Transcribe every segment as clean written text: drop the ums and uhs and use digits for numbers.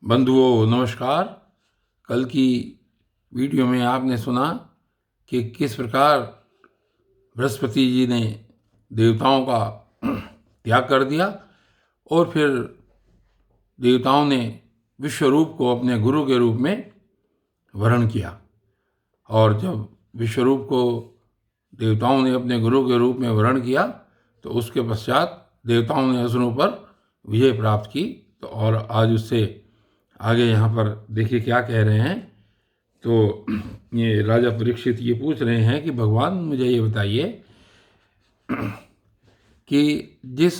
बंधुओं नमस्कार। कल की वीडियो में आपने सुना कि किस प्रकार बृहस्पति जी ने देवताओं का त्याग कर दिया और फिर देवताओं ने विश्वरूप को अपने गुरु के रूप में वर्ण किया। और जब विश्वरूप को देवताओं ने अपने गुरु के रूप में वर्ण किया तो उसके पश्चात देवताओं ने असुरों पर विजय प्राप्त की। तो और आज उससे आगे यहाँ पर देखिए क्या कह रहे हैं। तो ये राजा परीक्षित ये पूछ रहे हैं कि भगवान मुझे ये बताइए कि जिस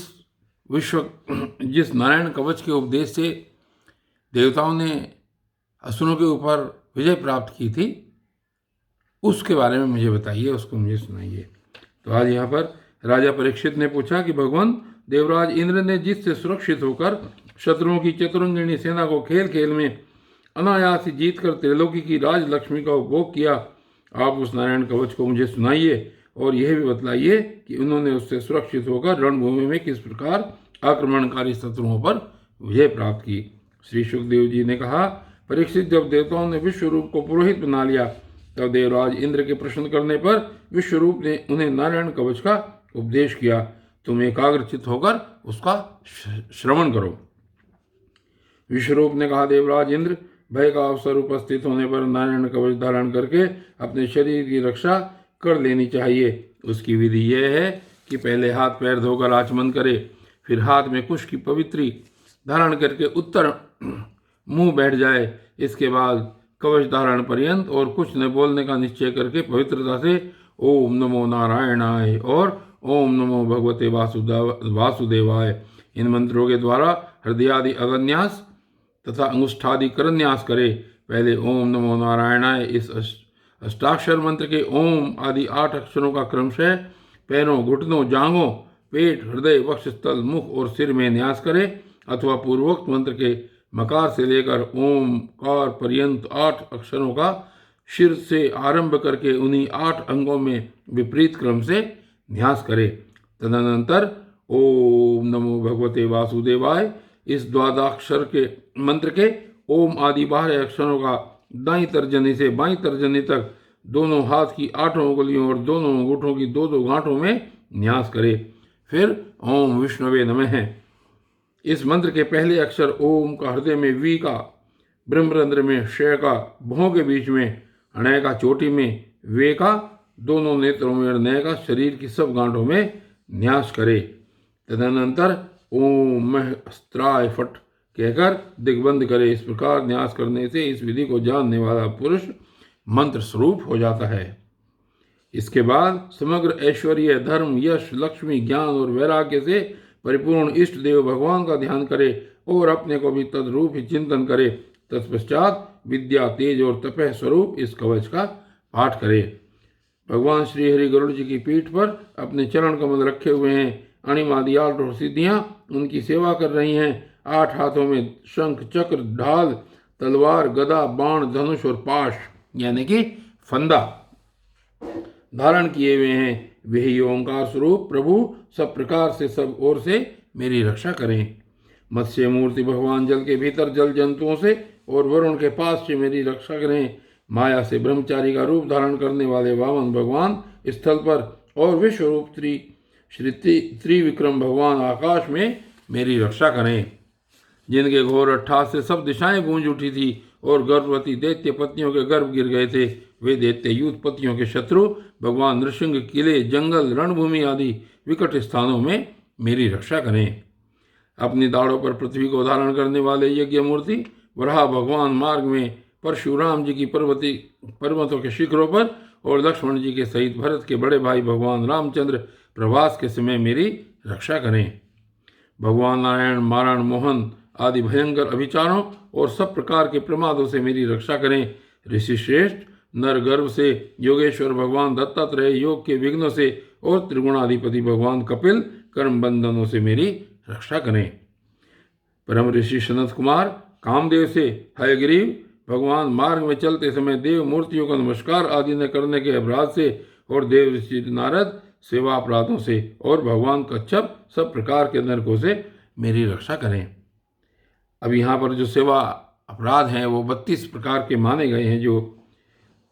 नारायण कवच के उपदेश से देवताओं ने असुरों के ऊपर विजय प्राप्त की थी उसके बारे में मुझे बताइए, उसको मुझे सुनाइए। तो आज यहाँ पर राजा परीक्षित ने पूछा कि भगवान, देवराज इंद्र ने जिससे सुरक्षित होकर शत्रुओं की चतुरंगिणी सेना को खेल खेल में अनायास जीत कर त्रिलोकी की राज लक्ष्मी का उपभोग किया, आप उस नारायण कवच को मुझे सुनाइए और यह भी बतलाइए कि उन्होंने उससे सुरक्षित होकर रणभूमि में किस प्रकार आक्रमणकारी शत्रुओं पर विजय प्राप्त की। श्री सुखदेव जी ने कहा, परीक्षित, जब देवताओं ने विश्वरूप को पुरोहित बना लिया तब देवराज इंद्र के प्रश्न करने पर विश्वरूप ने उन्हें नारायण कवच का उपदेश किया। तुम एकाग्रचित होकर उसका श्रवण करो। विश्वरूप ने कहा, देवराज इंद्र, भय का अवसर उपस्थित होने पर नारायण कवच धारण करके अपने शरीर की रक्षा कर लेनी चाहिए। उसकी विधि यह है कि पहले हाथ पैर धोकर आचमन करे, फिर हाथ में कुश की पवित्री धारण करके उत्तर मुंह बैठ जाए। इसके बाद कवच धारण पर्यंत और कुछ न बोलने का निश्चय करके पवित्रता से ओम नमो नारायणाय और ओम नमो भगवते वासुदेवाय इन मंत्रों के द्वारा हृदयादि अगन्यास तथा अंगुष्ठादि करन्यास करे। पहले ओम नमो नारायणाय इस अष्टाक्षर मंत्र के ओम आदि 8 अक्षरों का क्रमशः पैरों, घुटनों, जांघों, पेट, हृदय, वक्षस्थल, मुख और सिर में न्यास करे, अथवा पूर्वोक्त मंत्र के मकार से लेकर ओमकार पर्यंत 8 अक्षरों का शिर से आरंभ करके उन्हीं 8 अंगों में विपरीत क्रम से न्यास करे। तदनंतर ओम नमो भगवते वासुदेवाय इस द्वादशाक्षर के मंत्र के ओम आदि 12 अक्षरों का दाईं तर्जनी से बाईं तर्जनी तक दोनों हाथ की 8 उंगलियों और दोनों अंगूठों की 2-2 गांठों में न्यास करे। फिर ओम विष्णुवे नमः इस मंत्र के पहले अक्षर ओम का हृदय में वी का, ब्रह्मरंध्र में श का, भों के बीच में अणय का, चोटी में वे का, दोनों नेत्रों में नय का, शरीर की सब गांठों में न्यास करे। तदनंतर ओम मह अस्त्राय फट कहकर दिग्बंध करे। इस प्रकार न्यास करने से इस विधि को जानने वाला पुरुष मंत्र स्वरूप हो जाता है। इसके बाद समग्र ऐश्वर्य, धर्म, यश, लक्ष्मी, ज्ञान और वैराग्य से परिपूर्ण इष्ट देव भगवान का ध्यान करे और अपने को भी तद्रूप ही चिंतन करे। तत्पश्चात विद्या, तेज और तपह स्वरूप इस कवच का पाठ करे। भगवान श्री हरि गरुड़ जी की पीठ पर अपने चरण कमल रखे हुए हैं। अणिमादि 8 सिद्धियां उनकी सेवा कर रही हैं। 8 हाथों में शंख, चक्र, ढाल, तलवार, गदा, बाण, धनुष और पाश यानी कि फंदा धारण किए हुए हैं। वही ओंकार स्वरूप प्रभु सब प्रकार से सब ओर से मेरी रक्षा करें। मत्स्य मूर्ति भगवान जल के भीतर जल जंतुओं से और वरुण के पास से मेरी रक्षा करें। माया से ब्रह्मचारी का रूप धारण करने वाले वामन भगवान स्थल पर और विश्वरूप श्री त्रिविक्रम भगवान आकाश में मेरी रक्षा करें। जिनके घोर अट्ठास से सब दिशाएं गूंज उठी थी और गर्भवती दैत्य पत्नियों के गर्भ गिर गए थे, वे दैत्य यूथ पतियों के शत्रु भगवान नृसिंह किले, जंगल, रणभूमि आदि विकट स्थानों में मेरी रक्षा करें। अपनी दाढ़ों पर पृथ्वी को धारण करने वाले यज्ञ मूर्ति वराह भगवान मार्ग में परशुराम जी की पर्वतों के शिखरों पर और लक्ष्मण जी के सहित भरत के बड़े भाई भगवान रामचंद्र प्रवास के समय मेरी रक्षा करें। भगवान नारायण, मारण, मोहन आदि भयंकर अभिचारों और सब प्रकार के प्रमादों से मेरी रक्षा करें। ऋषि श्रेष्ठ नर गर्भ से योगेश्वर भगवान दत्तात्रेय योग के विघ्नों से और त्रिगुणाधिपति भगवान कपिल कर्म बंधनों से मेरी रक्षा करें। परम ऋषि सनत कुमार कामदेव से हयग्रीव भगवान मार्ग में चलते समय देव मूर्तियों का नमस्कार आदि न करने के अपराध से और देव ऋषि नारद सेवा अपराधों से और भगवान कच्छप सब प्रकार के नरकों से मेरी रक्षा करें। अब यहाँ पर जो सेवा अपराध हैं वो 32 प्रकार के माने गए हैं, जो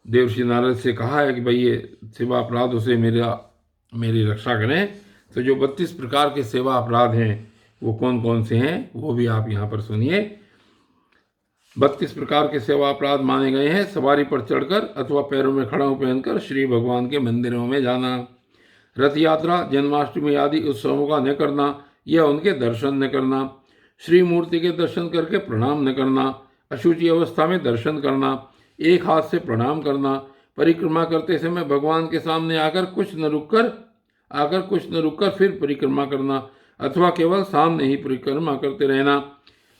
देवर्षि नारद से कहा है कि भाई ये सेवा अपराधों से मेरी रक्षा करें। तो जो 32 प्रकार के सेवा अपराध हैं वो कौन कौन से हैं वो भी आप यहाँ पर सुनिए। 32 प्रकार के सेवा अपराध माने गए हैं। सवारी पर चढ़कर अथवा पैरों में खड़ाऊ पहनकर श्री भगवान के मंदिरों में जाना, रथ यात्रा, जन्माष्टमी आदि उत्सवों का न करना या उनके दर्शन न करना, श्री मूर्ति के दर्शन करके प्रणाम न करना, अशुचि अवस्था में दर्शन करना, एक हाथ से प्रणाम करना, परिक्रमा करते समय भगवान के सामने आकर कुछ न रुककर फिर परिक्रमा करना अथवा केवल सामने ही परिक्रमा करते रहना,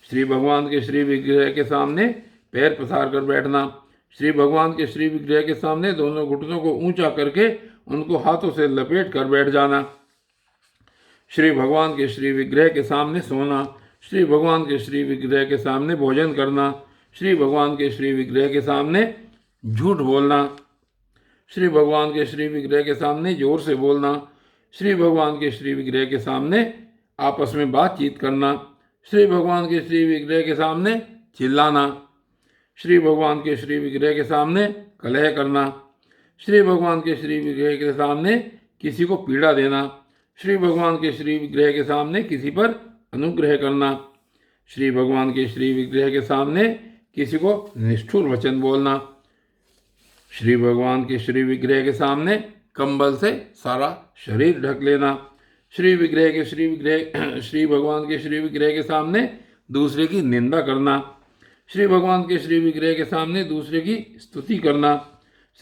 श्री भगवान के श्री विग्रह के सामने पैर पसार कर बैठना, श्री भगवान के श्री विग्रह के सामने दोनों घुटनों को ऊंचा करके उनको हाथों से लपेट कर बैठ जाना, श्री भगवान के श्री विग्रह के सामने सोना, श्री भगवान के श्री विग्रह के सामने भोजन करना, श्री भगवान के श्री विग्रह के सामने झूठ बोलना, श्री भगवान के श्री विग्रह के सामने जोर से बोलना, श्री भगवान के श्री विग्रह के सामने आपस में बातचीत करना, श्री भगवान के श्री विग्रह के सामने चिल्लाना, श्री भगवान के श्री विग्रह के सामने कलह करना, श्री भगवान के श्री विग्रह के सामने किसी को पीड़ा देना, श्री भगवान के श्री विग्रह के सामने किसी पर अनुग्रह करना, श्री भगवान के श्री विग्रह के सामने किसी को निष्ठुर वचन बोलना, श्री भगवान के श्री विग्रह के सामने कंबल से सारा शरीर ढक लेना, श्री भगवान के श्री विग्रह के सामने दूसरे की निंदा करना, श्री भगवान के श्री विग्रह के सामने दूसरे की स्तुति करना,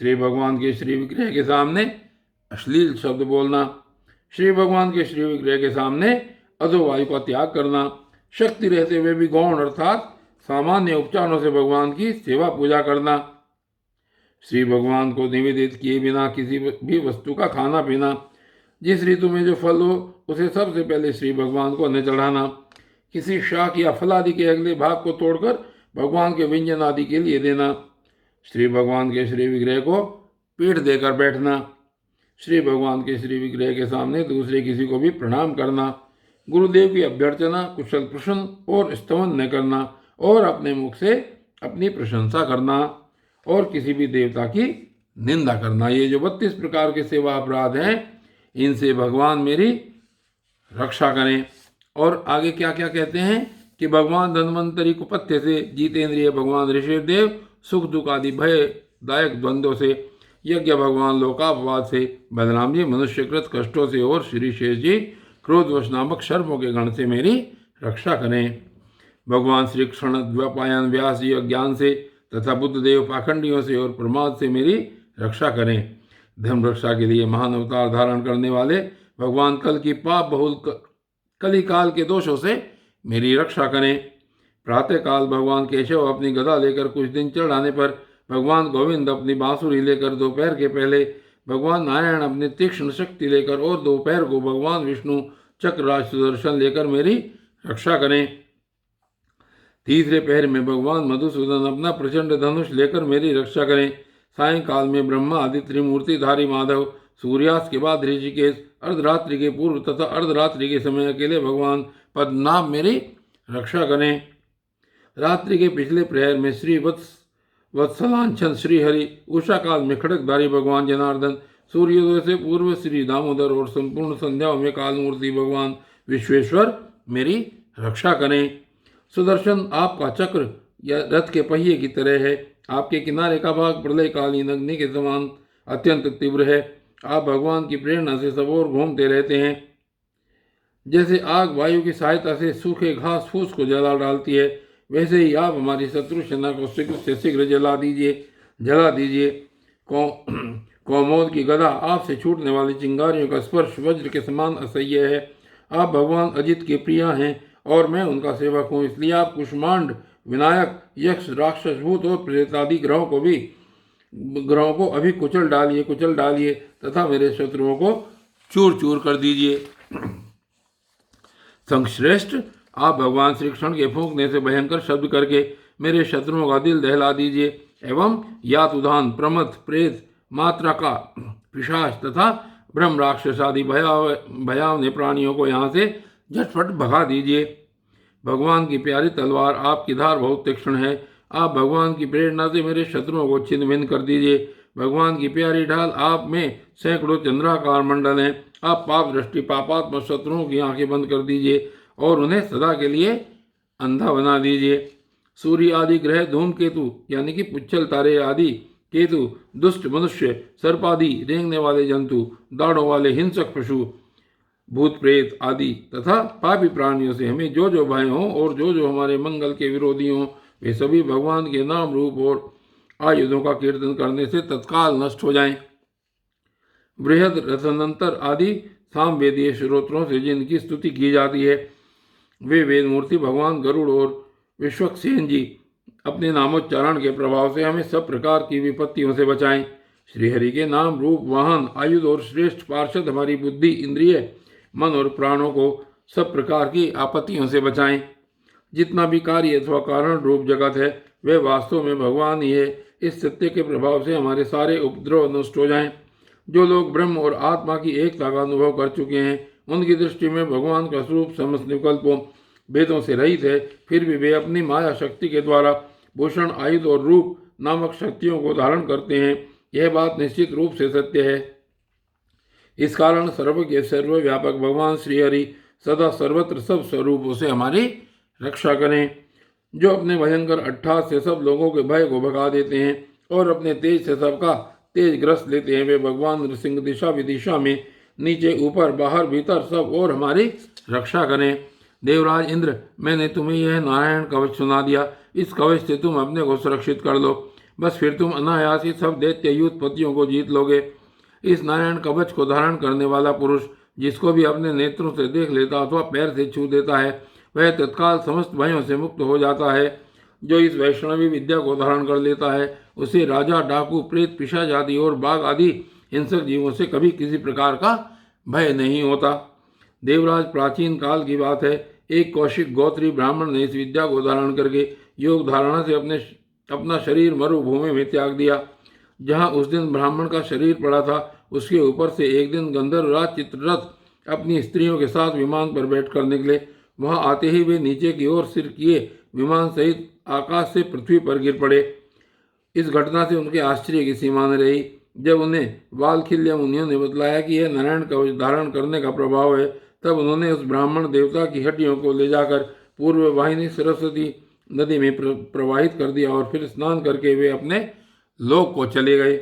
श्री भगवान के श्री विग्रह के सामने अश्लील शब्द बोलना, श्री भगवान के श्री विग्रह के सामने अधोवायु का त्याग करना, शक्ति रहते हुए भी गौण अर्थात सामान्य उपचारों से भगवान की सेवा पूजा करना, श्री भगवान को निवेदित किए बिना किसी भी वस्तु का खाना पीना, जिस ऋतु में जो फल हो उसे सबसे पहले श्री भगवान को न चढ़ाना, किसी शाक या फल आदि के अगले भाग को तोड़कर भगवान के व्यंजन आदि के लिए देना, श्री भगवान के श्री विग्रह को पीठ देकर बैठना, श्री भगवान के श्री विग्रह के सामने दूसरे किसी को भी प्रणाम करना, गुरुदेव की अभ्यर्चना, कुशल प्रश्न और स्तवन न करना और अपने मुख से अपनी प्रशंसा करना और किसी भी देवता की निंदा करना। ये जो 32 प्रकार के सेवा अपराध हैं इनसे भगवान मेरी रक्षा करें। और आगे क्या क्या कहते हैं कि भगवान धन्वंतरी कुपथ्य से, जितेंद्रिय भगवान ऋषिदेव सुख दुख आदि भयदायक द्वंद्वों से, यज्ञ भगवान लोकापवाद से, बलराम जी मनुष्यकृत कष्टों से और श्री शेष जी क्रोधवश नामक सर्पों के गण से मेरी रक्षा करें। भगवान श्री कृष्ण द्वैपायन व्यास जी अज्ञान से तथा बुद्धदेव पाखंडियों से और प्रमाद से मेरी रक्षा करें। धर्म रक्षा के लिए महान अवतार धारण करने वाले भगवान कल की पाप बहुल कली काल के दोषों से मेरी रक्षा करें। प्रातःकाल भगवान केशव अपनी गदा लेकर कुछ दिन चढ़ाने पर, भगवान गोविंद अपनी बांसुरी लेकर दोपहर के पहले, भगवान नारायण अपनी तीक्ष्ण शक्ति लेकर और दोपहर को भगवान विष्णु चक्रराज सुदर्शन लेकर मेरी रक्षा करें। तीसरे पहर में भगवान मधुसूदन अपना प्रचंड धनुष लेकर मेरी रक्षा करें। सायंकाल में ब्रह्मा आदि त्रिमूर्तिधारी माधव, सूर्यास्त के बाद ऋषिकेश, अर्धरात्रि के पूर्व तथा अर्धरात्रि के समय अकेले भगवान पद्मनाभ मेरी रक्षा करें। रात्रि के पिछले प्रहर में श्री वत्सलांछन श्रीहरि, उषा काल में खड़कधारी भगवान जनार्दन, सूर्योदय से पूर्व श्री दामोदर और संपूर्ण संध्याओं में कालमूर्ति भगवान विश्वेश्वर मेरी रक्षा करें। सुदर्शन आपका चक्र या रथ के पहिए की तरह है। आपके किनारे का भाग प्रलयकालीन अग्नि के समान अत्यंत तीव्र है। आप भगवान की प्रेरणा से सब ओर घूमते रहते हैं। जैसे आग वायु की सहायता से सूखे घास फूस को जला डालती है, वैसे ही आप हमारी शत्रु सेना को शीघ्र से शीघ्र जला दीजिए। कौमोद की गदा, आपसे छूटने वाली चिंगारियों का स्पर्श वज्र के समान असह्य है। आप भगवान अजित के प्रिया हैं और मैं उनका सेवक हूँ, इसलिए आप कुष्मांड, विनायक, यक्ष, राक्षस, भूत और प्रेत आदि ग्रहों को अभी कुचल डालिए तथा मेरे शत्रुओं को चूर चूर कर दीजिए। संश्रेष्ठ, आप भगवान श्री कृष्ण के फूंकने से भयंकर शब्द करके मेरे शत्रुओं का दिल दहला दीजिए एवं यातुधान, प्रमथ, प्रेत, मात्रका, पिशाच तथा ब्रह्म राक्षस आदि भयावने प्राणियों को यहाँ से झटपट भगा दीजिए। भगवान की प्यारी तलवार, आपकी धार बहुत तीक्ष्ण है। आप भगवान की प्रेरणा से मेरे शत्रुओं को छिन्न भिन्न कर दीजिए। भगवान की प्यारी ढाल आप में सैकड़ों चंद्राकार मंडल हैं। आप पाप दृष्टि पापात्म शत्रुओं की आंखें बंद कर दीजिए और उन्हें सदा के लिए अंधा बना दीजिए। सूर्य आदि ग्रह, धूमकेतु यानी कि पुच्छल तारे आदि केतु, दुष्ट मनुष्य, सर्प आदि रेंगने वाले जंतु, दाढ़ों वाले हिंसक पशु, भूत प्रेत आदि तथा पापी प्राणियों से हमें जो जो भय हों और जो जो हमारे मंगल के विरोधी हों, वे सभी भगवान के नाम रूप और आयुधों का कीर्तन करने से तत्काल नष्ट हो जाएं। बृहद रथनंतर आदि सामवेदीय श्रोत्रों से जिनकी स्तुति की जाती है, वे वेद मूर्ति भगवान गरुड़ और विश्वक्सेन जी अपने नामोच्चारण के प्रभाव से हमें सब प्रकार की विपत्तियों से बचाएं। श्रीहरि के नाम रूप वाहन आयुध और श्रेष्ठ पार्षद हमारी बुद्धि, इंद्रिय, मन और प्राणों को सब प्रकार की आपत्तियों से बचाएं। जितना भी कार्य अथवा कारण रूप जगत है वह वास्तव में भगवान ही है। इस सत्य के प्रभाव से हमारे सारे उपद्रव नष्ट हो जाएं। जो लोग ब्रह्म और आत्मा की एकता का अनुभव कर चुके हैं, उनकी दृष्टि में भगवान का स्वरूप समस्त विकल्पों भेदों से रहित है, फिर भी वे अपनी माया शक्ति के द्वारा भूषण, आयुध और रूप नामक शक्तियों को धारण करते हैं। यह बात निश्चित रूप से सत्य है। इस कारण सर्वज्ञ सर्वव्यापक भगवान श्रीहरि सदा सर्वत्र सब स्वरूपों से हमारी रक्षा करें। जो अपने भयंकर अट्ठास से सब लोगों के भय को भगा देते हैं और अपने तेज से सबका तेज ग्रस्त लेते हैं, वे भगवान नृसिंह दिशा विदिशा में नीचे ऊपर बाहर भीतर सब और हमारी रक्षा करें। देवराज इंद्र, मैंने तुम्हें यह नारायण कवच सुना दिया। इस कवच से तुम अपने को सुरक्षित कर लो, बस फिर तुम अनायास ही सब दैत्य युद्धपतियों को जीत लोगे। इस नारायण कवच को धारण करने वाला पुरुष जिसको भी अपने नेत्रों से देख लेता अथवा पैर से छू देता है, वह तत्काल समस्त भयों से मुक्त हो जाता है। जो इस वैष्णवी विद्या को धारण कर लेता है, उसे राजा, डाकू, प्रेत, पिशाच आदि और बाघ आदि हिंसक जीवों से कभी किसी प्रकार का भय नहीं होता। देवराज, प्राचीन काल की बात है, एक कौशिक गोत्री ब्राह्मण ने इस विद्या को धारण करके योग धारणा से अपना शरीर मरुभूमि में त्याग दिया। जहाँ उस दिन ब्राह्मण का शरीर पड़ा था, उसके ऊपर से एक दिन गंधर्वराज चित्ररथ अपनी स्त्रियों के साथ विमान पर बैठकर निकले। वहां आते ही वे नीचे की ओर सिर किए विमान सहित आकाश से पृथ्वी पर गिर पड़े। इस घटना से उनके आश्चर्य की सीमा न रही। जब उन्हें वालखिल्य मुनियों ने बतलाया कि यह नारायण कवच धारण करने का प्रभाव है, तब उन्होंने उस ब्राह्मण देवता की हड्डियों को ले जाकर पूर्व वाहिनी सरस्वती नदी में प्रवाहित कर दिया और फिर स्नान करके वे अपने लोक को चले गए।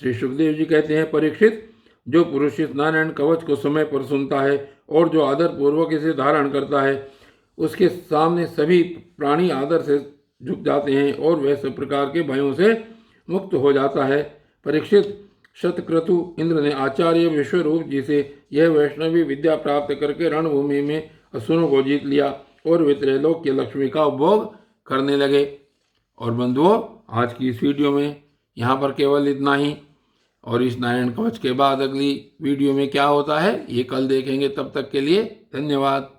श्री सुखदेव जी कहते हैं, परीक्षित, जो पुरुष इस नारायण कवच को समय पर सुनता है और जो आदर पूर्वक इसे धारण करता है, उसके सामने सभी प्राणी आदर से झुक जाते हैं और वह सब प्रकार के भयों से मुक्त हो जाता है। परीक्षित, शतक्रतु इंद्र ने आचार्य विश्वरूप जी से यह वैष्णवी विद्या प्राप्त करके रणभूमि में असुरों को जीत लिया और वे त्रैलोक की लक्ष्मी का उपभोग करने लगे। और बंधुओं, आज की इस वीडियो में यहाँ पर केवल इतना ही, और इस नारायण कवच के बाद अगली वीडियो में क्या होता है ये कल देखेंगे। तब तक के लिए धन्यवाद।